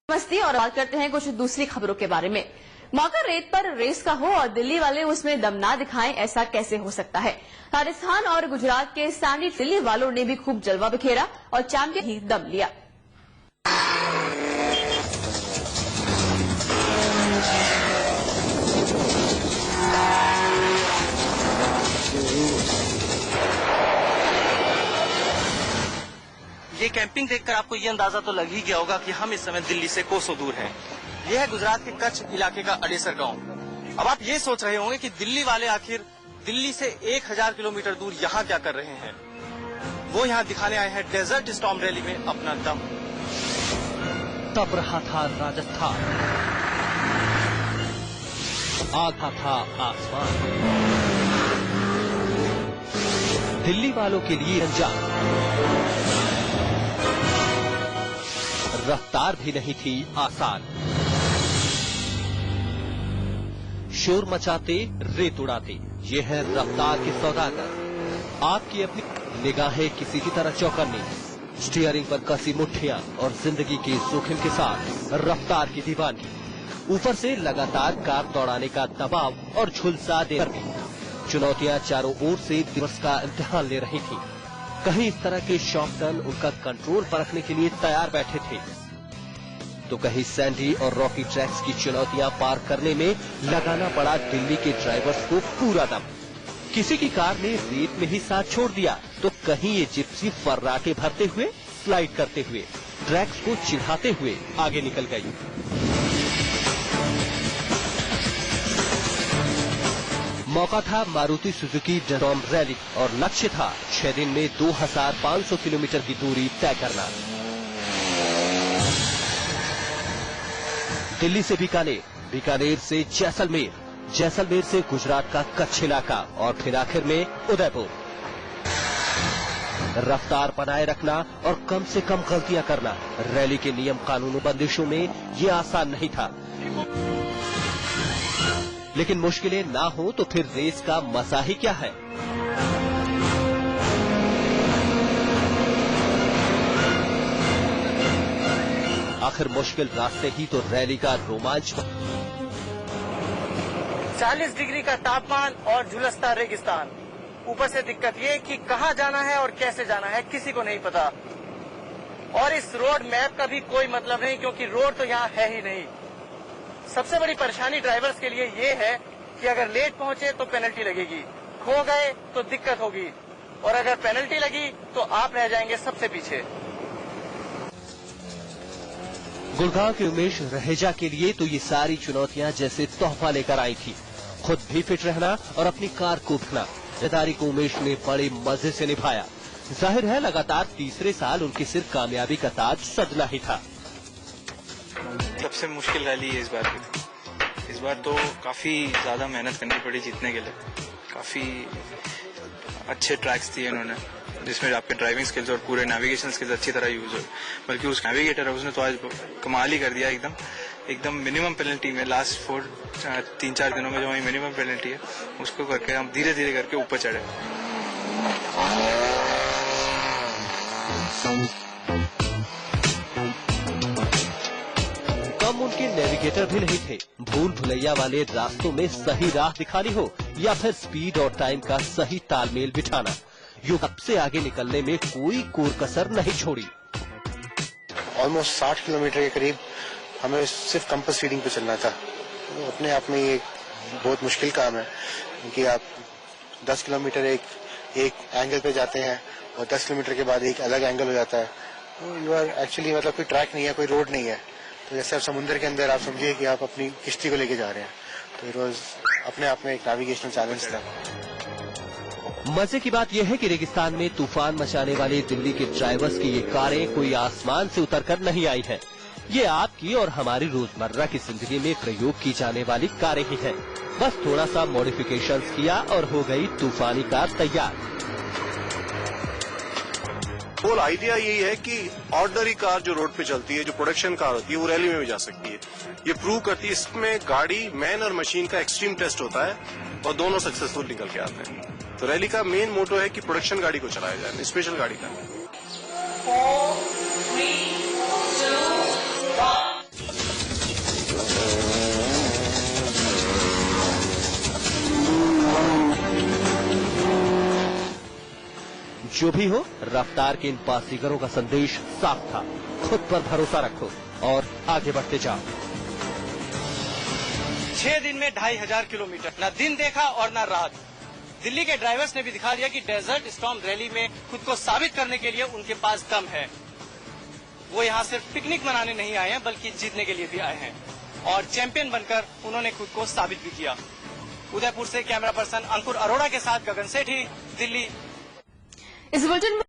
मस्ती और बात करते हैं कुछ दूसरी खबरों के बारे में। मौका रेत पर रेस का हो और दिल्ली वाले उसमें दम ना दिखाएं, ऐसा कैसे हो सकता है। राजस्थान और गुजरात के सैंडी दिल्ली वालों ने भी खूब जलवा बिखेरा और चैंपियन ही दम लिया। ये कैंपिंग देखकर आपको ये अंदाजा तो लग ही गया होगा कि हम इस समय दिल्ली से कोसों दूर हैं। यह है गुजरात के कच्छ इलाके का अडेसर गांव। अब आप ये सोच रहे होंगे कि दिल्ली वाले आखिर दिल्ली से 1000 किलोमीटर दूर यहाँ क्या कर रहे हैं। वो यहाँ दिखाने आए हैं डेजर्ट स्टॉर्म रैली में अपना दम। तप रहा था राजस्थान, आधा था आसमान। दिल्ली वालों के लिए अंजाम रफ्तार भी नहीं थी आसान। शोर मचाते, रेत उड़ाते, ये है रफ्तार के सौदागर। आपकी अपनी निगाहें किसी की तरह चौकन्नी, स्टीयरिंग पर कसी मुट्ठियां और जिंदगी के जोखिम के साथ रफ्तार की दीवानगी। ऊपर से लगातार कार दौड़ाने का दबाव और झुलसा देकर भी चुनौतियां चारों ओर से दिवस का इम्तिहान ले रही थी। कहीं इस तरह के शॉक टर्न उनका कंट्रोल परखने के लिए तैयार बैठे थे, तो कहीं सैंडी और रॉकी ट्रैक्स की चुनौतियां पार करने में लगाना पड़ा दिल्ली के ड्राइवर्स को पूरा दम। किसी की कार ने रेत में ही साथ छोड़ दिया, तो कहीं ये जिप्सी फर्राटे भरते हुए, स्लाइड करते हुए, ट्रैक्स को चिढ़ाते हुए आगे निकल गई। मौका था मारुति सुजुकी स्टॉर्म रैली और लक्ष्य था 6 दिन में 2500 किलोमीटर की दूरी तय करना। दिल्ली से बीकानेर, बीकानेर से जैसलमेर, जैसलमेर से गुजरात का कच्छ इलाका और फिर आखिर में उदयपुर। रफ्तार बनाए रखना और कम से कम गलतियां करना रैली के नियम कानून बंदिशों में ये आसान नहीं था। लेकिन मुश्किलें ना हो तो फिर रेस का मजा ही क्या है। आखिर मुश्किल रास्ते ही तो रैली का रोमांच। 40 डिग्री का तापमान और झुलसता रेगिस्तान। ऊपर से दिक्कत ये कि कहाँ जाना है और कैसे जाना है किसी को नहीं पता। और इस रोड मैप का भी कोई मतलब नहीं, क्योंकि रोड तो यहाँ है ही नहीं। सबसे बड़ी परेशानी ड्राइवर्स के लिए ये है कि अगर लेट पहुंचे तो पेनल्टी लगेगी, खो गए तो दिक्कत होगी, और अगर पेनल्टी लगी तो आप रह जाएंगे सबसे पीछे। गुड़गांव के उमेश रहेजा के लिए तो ये सारी चुनौतियां जैसे तोहफा लेकर आई थी। खुद भी फिट रहना और अपनी कार को रखना, जिम्मेदारी को उमेश ने बड़े मजे से निभाया। जाहिर है लगातार तीसरे साल उनके सिर कामयाबी का ताज सजना ही था। सबसे मुश्किल रैली है इस बार की। इस बार तो काफी ज्यादा मेहनत करनी पड़ी जीतने के लिए। काफी अच्छे ट्रैक्स दिए इन्होंने, जिसमें आपके ड्राइविंग स्किल्स और पूरे नेविगेशन स्किल्स अच्छी तरह यूज हो। बल्कि उस नेविगेटर है उसने तो आज कमाल ही कर दिया। एकदम मिनिमम पेनल्टी में लास्ट 3-4 दिनों में जो हमारी मिनिमम पेनल्टी है उसको करके हम धीरे धीरे करके ऊपर चढ़े। कम उनके नेविगेटर भी नहीं थे। भूल भुलैया वाले रास्तों में सही राह दिखानी हो या फिर स्पीड और टाइम का सही तालमेल बिठाना, यूं सबसे आगे निकलने में कोई कोर कसर नहीं छोड़ी। ऑलमोस्ट 60 किलोमीटर के करीब हमें सिर्फ कंपास फीडिंग पे चलना था। तो अपने आप में ये बहुत मुश्किल काम है, क्योंकि आप 10 किलोमीटर एक एंगल पे जाते हैं और 10 किलोमीटर के बाद एक अलग एंगल हो जाता है। तो यू आर एक्चुअली मतलब कोई ट्रैक नहीं है, कोई रोड नहीं है। तो जैसे आप समुद्र के अंदर आप समझिए कि आप अपनी किश्ती को लेके जा रहे हैं। तो इट वाज अपने आप में एक नेविगेशनल चैलेंज था। मजे की बात यह है कि रेगिस्तान में तूफान मचाने वाले दिल्ली के ड्राइवर्स की ये कारें कोई आसमान से उतरकर नहीं आई है। ये आपकी और हमारी रोजमर्रा की जिंदगी में प्रयोग की जाने वाली कारें ही हैं। बस थोड़ा सा मॉडिफिकेशंस किया और हो गई तूफानी कार तैयार। होल आइडिया यही है कि ऑर्डिनरी कार जो रोड पे चलती है, जो प्रोडक्शन कार होती है, वो रैली में भी जा सकती है। ये प्रूव करती है। इसमें गाड़ी, मैन और मशीन का एक्सट्रीम टेस्ट होता है और दोनों सक्सेसफुल निकल के आते हैं। तो रैली का मेन मोटो है कि प्रोडक्शन गाड़ी को चलाया जाए, स्पेशल गाड़ी का। 4, 3, 2, 1 जो भी हो, रफ्तार के इन बाजीगरों का संदेश साफ था। खुद पर भरोसा रखो और आगे बढ़ते जाओ। 6 दिन में 2500 किलोमीटर, न दिन देखा और न रात। दिल्ली के ड्राइवर्स ने भी दिखा दिया कि डेजर्ट स्टॉर्म रैली में खुद को साबित करने के लिए उनके पास दम है। वो यहाँ सिर्फ पिकनिक मनाने नहीं आए हैं, बल्कि जीतने के लिए भी आए हैं और चैंपियन बनकर उन्होंने खुद को साबित भी किया। उदयपुर से कैमरा पर्सन अंकुर अरोड़ा के साथ गगन सेठी, दिल्ली। इस बुलेटिन में